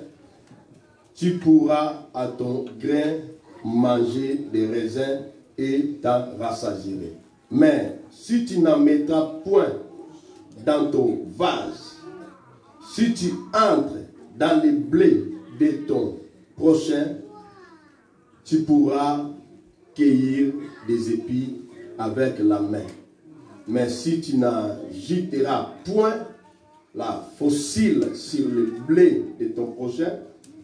tu pourras à ton grain manger des raisins et t'en rassasier. Mais si tu n'en mettras point dans ton vase, si tu entres dans le blé de ton prochain, tu pourras cueillir des épis avec la main. Mais si tu n'agiteras point la fossile sur le blé de ton prochain,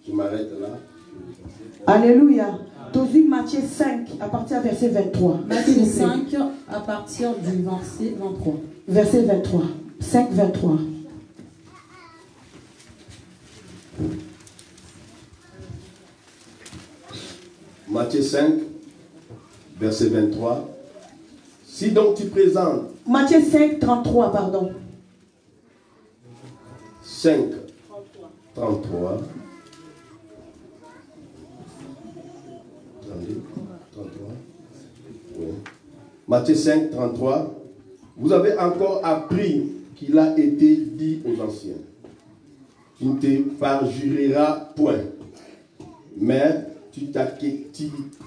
je m'arrête là. Alléluia. Tozi Matthieu 5 à partir du verset 23. Matthieu 5 à partir du verset 23. Verset 23. 5, 23. Matthieu 5, verset 23. Si donc tu présentes... Matthieu 5, 33, pardon. 5, 33. 33. Oui. Matthieu 5, 33. Vous avez encore appris qu'il a été dit aux anciens: tu ne te parjureras point, mais tu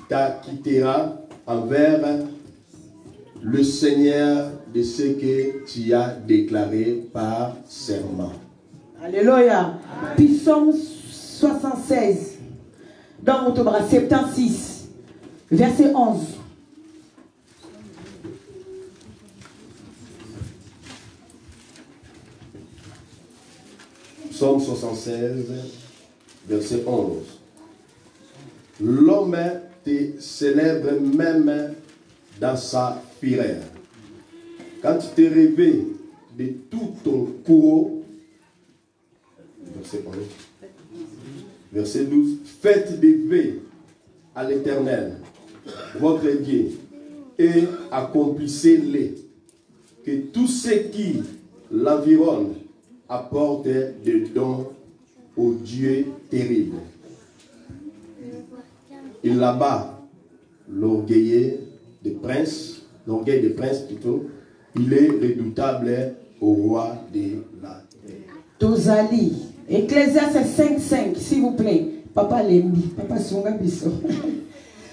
t'acquitteras envers le Seigneur de ce que tu as déclaré par serment. Alléluia. Psaume 76. Dans mon tobra 76. Verset 11. Psaume 76, verset 11. L'homme te célèbre même dans sa fureur. Quand tu te réveilles de tout ton courroux, verset 12, faites des vœux à l'Éternel, votre Dieu, et accomplissez-les, que tous ceux qui l'environnent apportent des dons au Dieu terrible. Il abat l'orgueil des princes plutôt. Il est redoutable au roi de la terre. Tozali, Ecclésiaste 5:5, s'il vous plaît. Papa Lembi, Papa Songa Bisso.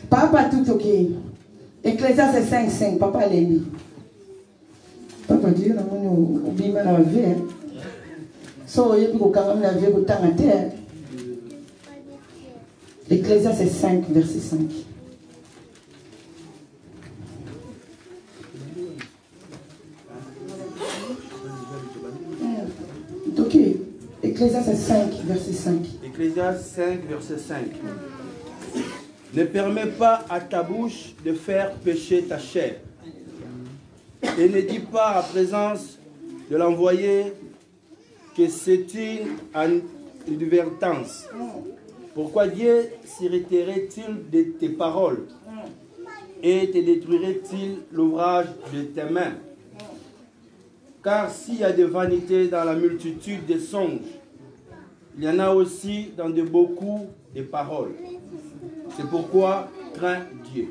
Papa tout ok. Ecclésiaste 5:5, Papa Lembi. Papa Dieu, na moni obima na vie. So yebi ko kanga na vie ko tanga terre. Ecclésiaste 5, verset 5. Ok. Ecclésiaste 5, verset 5. Ecclésiaste 5, verset 5. Ne permets pas à ta bouche de faire pécher ta chair. Et ne dis pas à présence de l'envoyé que c'est une advertence. Pourquoi Dieu s'irriterait-il de tes paroles et te détruirait-il l'ouvrage de tes mains? Car s'il y a de vanité dans la multitude des songes, il y en a aussi dans de beaucoup de paroles. C'est pourquoi crains Dieu.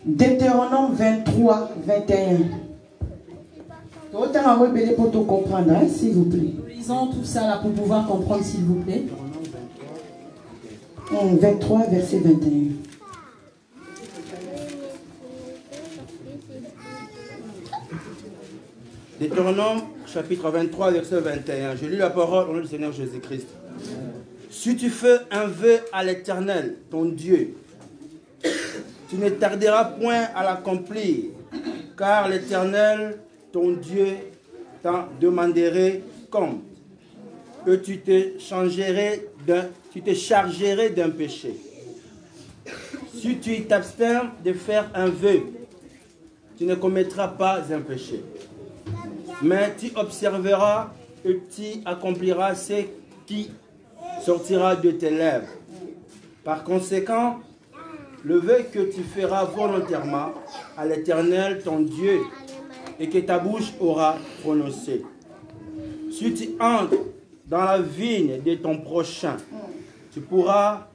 Deutéronome 23, 21. Autant répéter pour tout comprendre, hein, s'il vous plaît. Lisons tout ça là pour pouvoir comprendre, s'il vous plaît. 23, verset 21. Deutéronome chapitre 23, verset 21. Je lis la parole au nom du Seigneur Jésus-Christ. Si tu fais un vœu à l'Éternel, ton Dieu, tu ne tarderas point à l'accomplir, car l'Éternel, ton Dieu, t'en demanderait compte, que tu te chargerais d'un péché. Si tu t'abstiens de faire un vœu, tu ne commettras pas un péché. Mais tu observeras et tu accompliras ce qui sortira de tes lèvres. Par conséquent, le vœu que tu feras volontairement à l'Éternel, ton Dieu, et que ta bouche aura prononcé. Si tu entres dans la vigne de ton prochain, tu pourras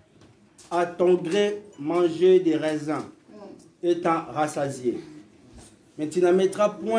à ton gré manger des raisins et t'en rassasier. Mais tu n'en mettras point